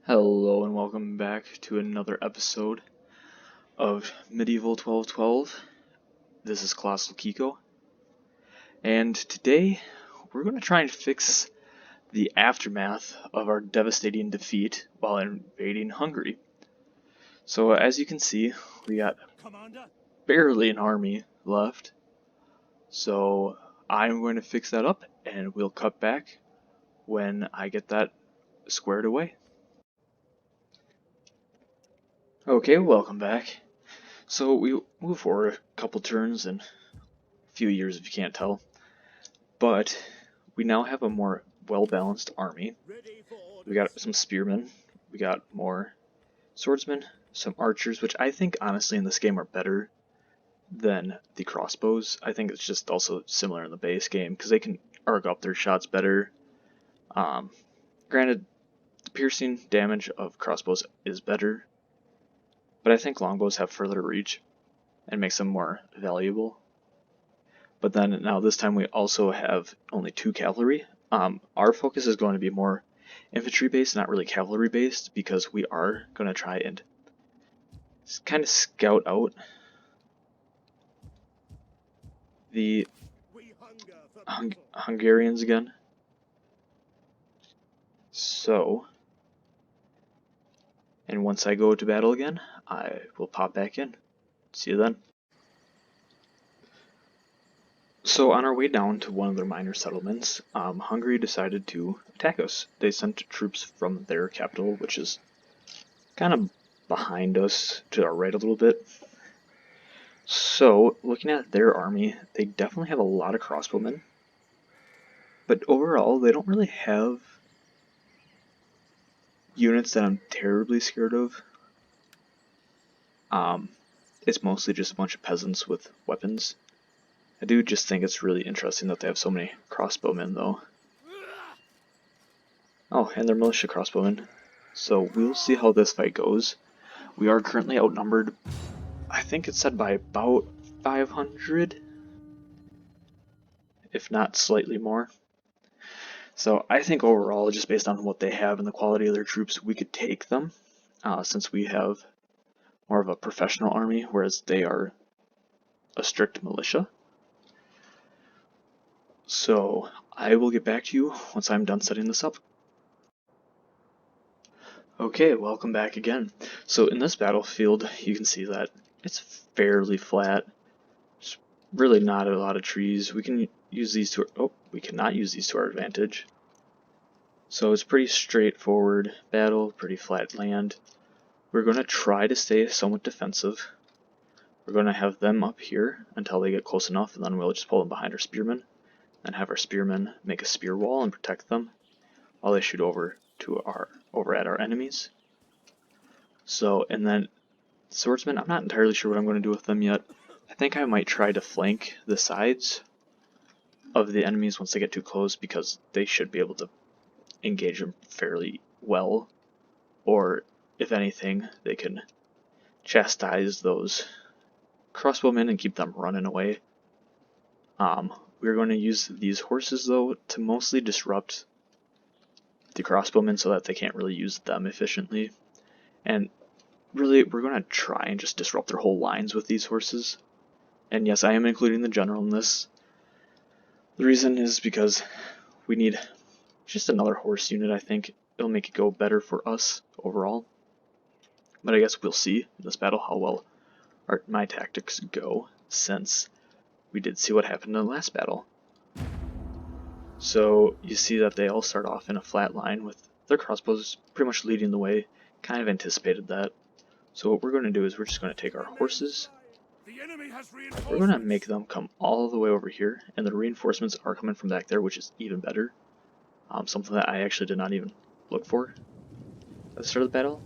Hello and welcome back to another episode of Medieval 1212. This is Colossal Kiko, and today we're going to try and fix the aftermath of our devastating defeat while invading Hungary. So as you can see, we got barely an army left, so I'm going to fix that up and we'll cut back when I get that squared away. Okay, welcome back. So we move forward a couple turns and a few years if you can't tell, but we now have a more well-balanced army. We got some spearmen, we got more swordsmen, some archers, which I think honestly in this game are better than the crossbows. I think it's just also similar in the base game because they can arc up their shots better. Granted, the piercing damage of crossbows is better, but I think longbows have further reach and makes them more valuable. But then now this time we also have only 2 cavalry. Our focus is going to be more infantry based, not really cavalry based, because we are going to try and kind of scout out the Hungarians again. So, and once I go to battle again, I will pop back in. See you then. So on our way down to one of their minor settlements, Hungary decided to attack us. They sent troops from their capital, which is kind of behind us to our right a little bit. So looking at their army, they definitely have a lot of crossbowmen, but overall they don't really have units that I'm terribly scared of. It's mostly just a bunch of peasants with weapons. I do just think it's really interesting that they have so many crossbowmen, though. Oh, and they're militia crossbowmen. So we'll see how this fight goes. We are currently outnumbered, I think it's said by about 500, if not slightly more. So I think overall, just based on what they have and the quality of their troops, we could take them, since we have more of a professional army, whereas they are a strict militia. So I will get back to you once I'm done setting this up. Okay, welcome back again. So in this battlefield, you can see that it's fairly flat. There's really not a lot of trees. We can use these to we cannot use these to our advantage. So it's pretty straightforward battle, pretty flat land. We're going to try to stay somewhat defensive. We're going to have them up here until they get close enough, and then we'll just pull them behind our spearmen and have our spearmen make a spear wall and protect them while they shoot over at our enemies. So, and then swordsmen, I'm not entirely sure what I'm going to do with them yet. I think I might try to flank the sides of the enemies once they get too close, because they should be able to engage them fairly well, or if anything, they can chastise those crossbowmen and keep them running away. We're going to use these horses though to mostly disrupt the crossbowmen so that they can't really use them efficiently, and really we're going to try and just disrupt their whole lines with these horses. And yes, I am including the general in this. The reason is because we need just another horse unit. I think it'll make it go better for us overall. But I guess we'll see in this battle how well my tactics go, since we did see what happened in the last battle. So you see that they all start off in a flat line with their crossbows pretty much leading the way. Kind of anticipated that. So what we're going to do is we're just going to take our horses. We're going to make them come all the way over here, and the reinforcements are coming from back there, which is even better. Something that I actually did not even look for at the start of the battle.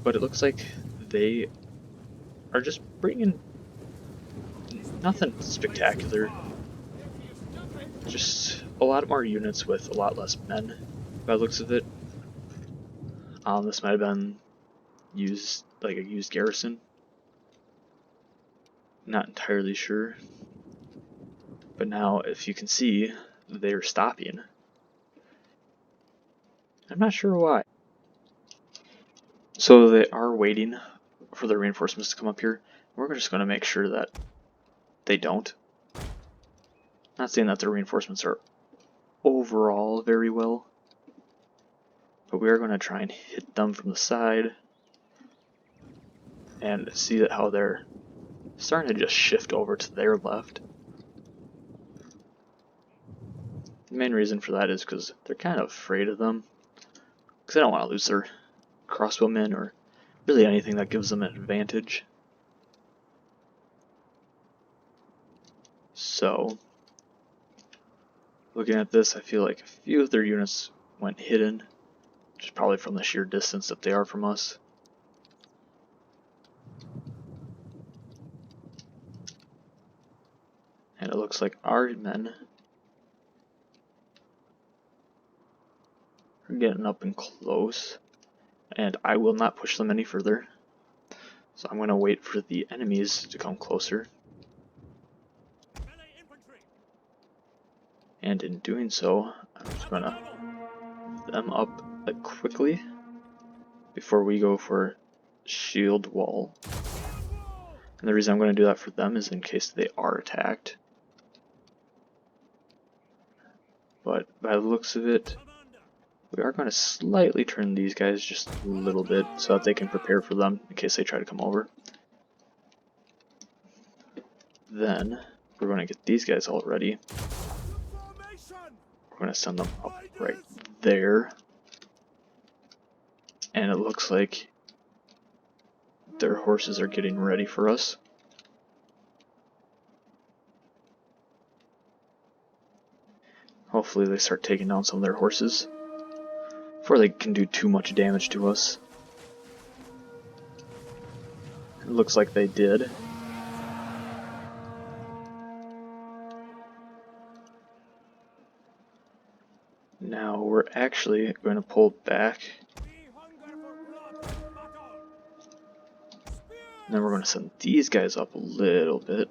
But it looks like they are just bringing nothing spectacular. Just a lot more units with a lot less men, by the looks of it. This might have been used, like a used garrison. Not entirely sure. But now, if you can see, they're stopping. I'm not sure why. So they are waiting for the reinforcements to come up here. We're just going to make sure that they don't. Not saying that the reinforcements are overall very well, but we are going to try and hit them from the side and see that how they're starting to just shift over to their left. The main reason for that is because they're kind of afraid of them, because they don't want to lose their crossbowmen or really anything that gives them an advantage. So, looking at this, I feel like a few of their units went hidden, just probably from the sheer distance that they are from us. And it looks like our men are getting up and close, and I will not push them any further. So I'm going to wait for the enemies to come closer. And in doing so, I'm just going to move them up like quickly before we go for shield wall. And the reason I'm going to do that for them is in case they are attacked. But by the looks of it, we are going to slightly turn these guys just a little bit so that they can prepare for them in case they try to come over. Then we're going to get these guys all ready. We're going to send them up right there. And it looks like their horses are getting ready for us. Hopefully they start taking down some of their horses before they can do too much damage to us. It looks like they did. Now we're actually going to pull back. And then we're going to send these guys up a little bit.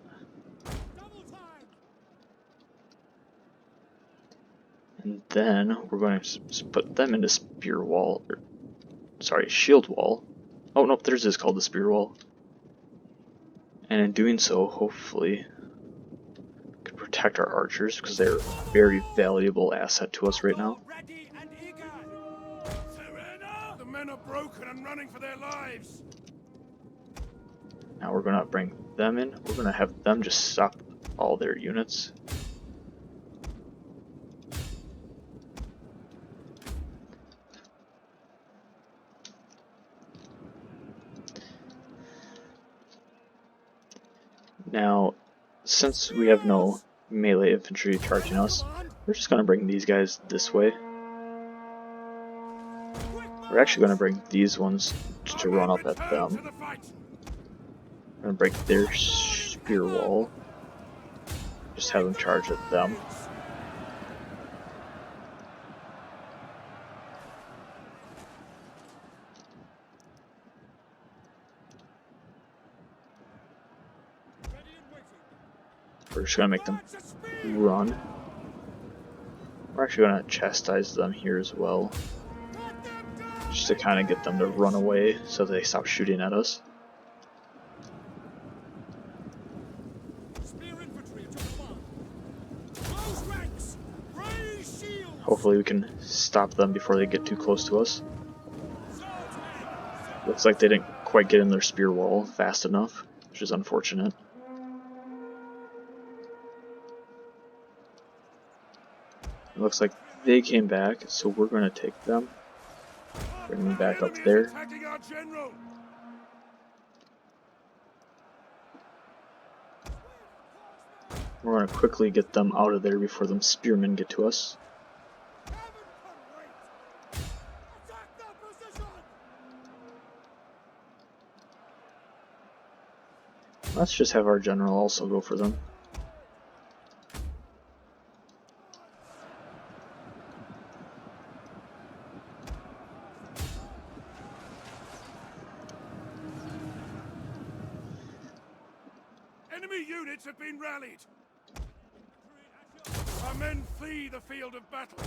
And then we're going to put them into spear wall, or, sorry, shield wall. Oh nope, theirs is called the spear wall. And in doing so, hopefully, we can protect our archers because they're a very valuable asset to us right now. The men are broken and running for their lives. Now we're going to bring them in. We're going to have them just stop all their units. Now, since we have no melee infantry charging us, we're just going to bring these guys this way. We're actually going to bring these ones to run up at them. We're going to break their spear wall. Just have them charge at them. We're just going to make them run. We're actually going to chastise them here as well, just to kind of get them to run away so they stop shooting at us. Hopefully we can stop them before they get too close to us. Looks like they didn't quite get in their spear wall fast enough, which is unfortunate. It looks like they came back, so we're going to take them, bring them back up there. We're going to quickly get them out of there before them spearmen get to us. Let's just have our general also go for them. Enemy units have been rallied. Our men flee the field of battle.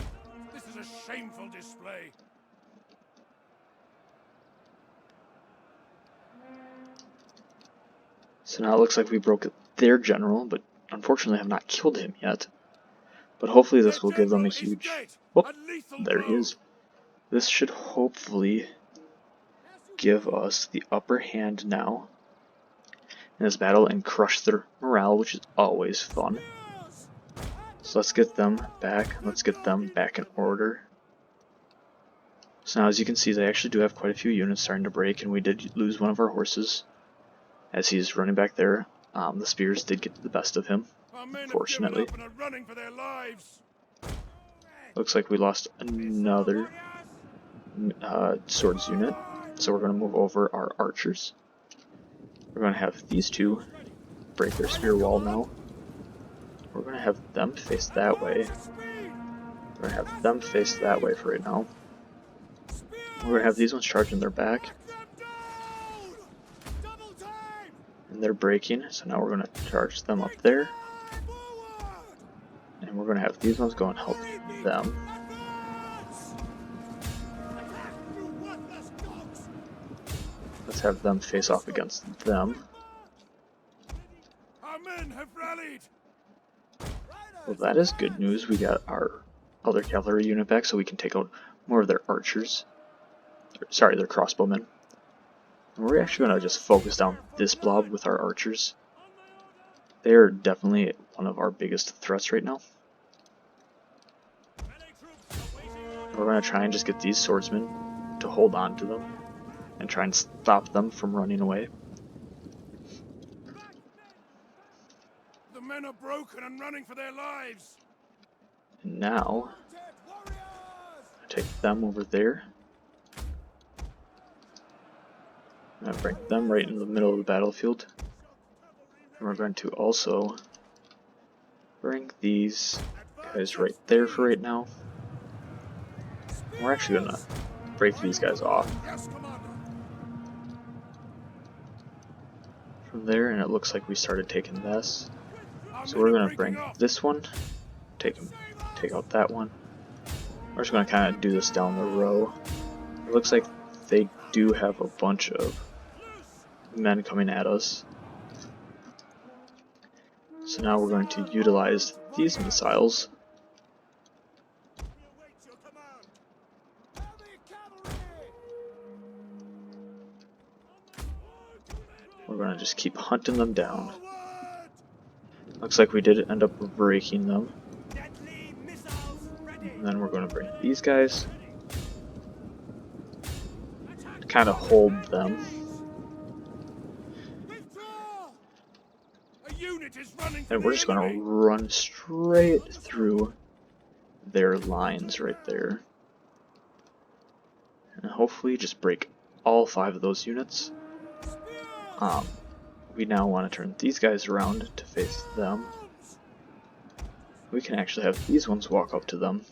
This is a shameful display. So now it looks like we broke their general, but unfortunately have not killed him yet. But hopefully Their this will give them general a is huge... dead. Oh, A lethal there he blow. is. This should hopefully give us the upper hand now in this battle and crush their morale, which is always fun. So let's get them back. Let's get them back in order. So now as you can see, they actually do have quite a few units starting to break, and we did lose one of our horses as he's running back there. The spears did get the best of him, Our men have given fortunately. up and are running for their lives. Looks like we lost another swords unit, so we're going to move over our archers. We're going to have these two break their spear wall now. We're going to have them face that way. We're going to have them face that way for right now. We're going to have these ones charging their back. And they're breaking, so now we're going to charge them up there. And we're going to have these ones go and help them. Let's have them face off against them. Our men have rallied. Well, that is good news. We got our other cavalry unit back, so we can take out more of their archers. Sorry, their crossbowmen. And we're actually going to just focus down this blob with our archers. They are definitely one of our biggest threats right now. We're going to try and just get these swordsmen to hold on to them and try and stop them from running away. The men are broken and running for their lives. And now, I take them over there. I'm going to bring them right in the middle of the battlefield. And we're going to also bring these guys right there for right now. We're actually going to break these guys off from there, and it looks like we started taking this. So we're going to bring this one, take out that one. We're just going to kind of do this down the row. It looks like they do have a bunch of men coming at us. So now we're going to utilize these missiles. We're going to just keep hunting them down. Looks like we did end up breaking them. And then we're going to bring these guys to kind of hold them. And we're just going to run straight through their lines right there. And hopefully just break all 5 of those units. We now want to turn these guys around to face them. We can actually have these ones walk up to them.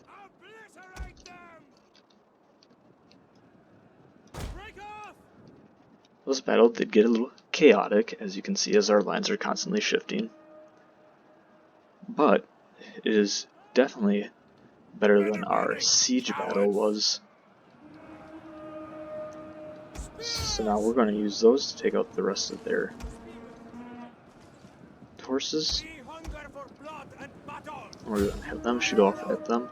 This battle did get a little chaotic, as you can see, as our lines are constantly shifting. But it is definitely better than our siege battle was. So now we're going to use those to take out the rest of their horses. We're going to have them shoot off at them.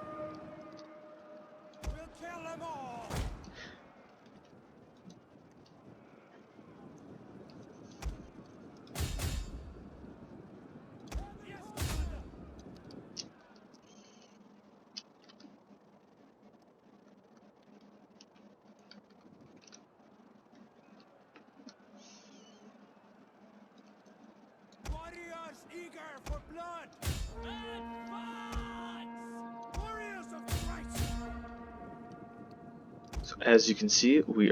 So as you can see, we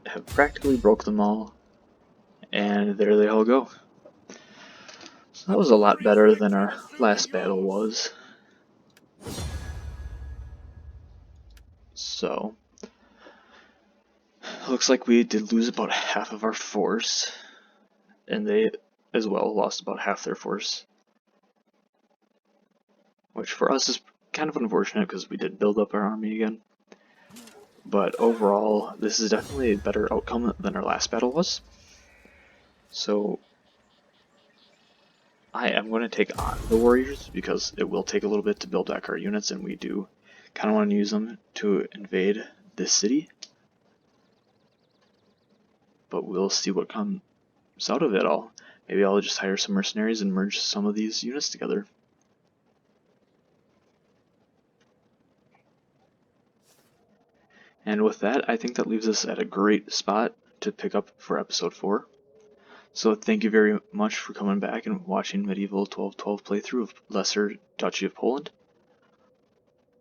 have practically broke them all, and there they all go. So that was a lot better than our last battle was. So, looks like we did lose about half of our force, and they as well lost about half their force. Which for us is kind of unfortunate because we did build up our army again. But overall, this is definitely a better outcome than our last battle was. So, I am going to take on the warriors because it will take a little bit to build back our units, and we do kind of want to use them to invade this city. But we'll see what comes out of it all. Maybe I'll just hire some mercenaries and merge some of these units together. And with that, I think that leaves us at a great spot to pick up for episode 4. So thank you very much for coming back and watching Medieval 1212 playthrough of Lesser Duchy of Poland.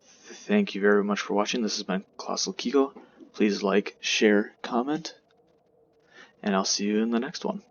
Thank you very much for watching. This has been Colossal Kiko. Please like, share, comment, and I'll see you in the next one.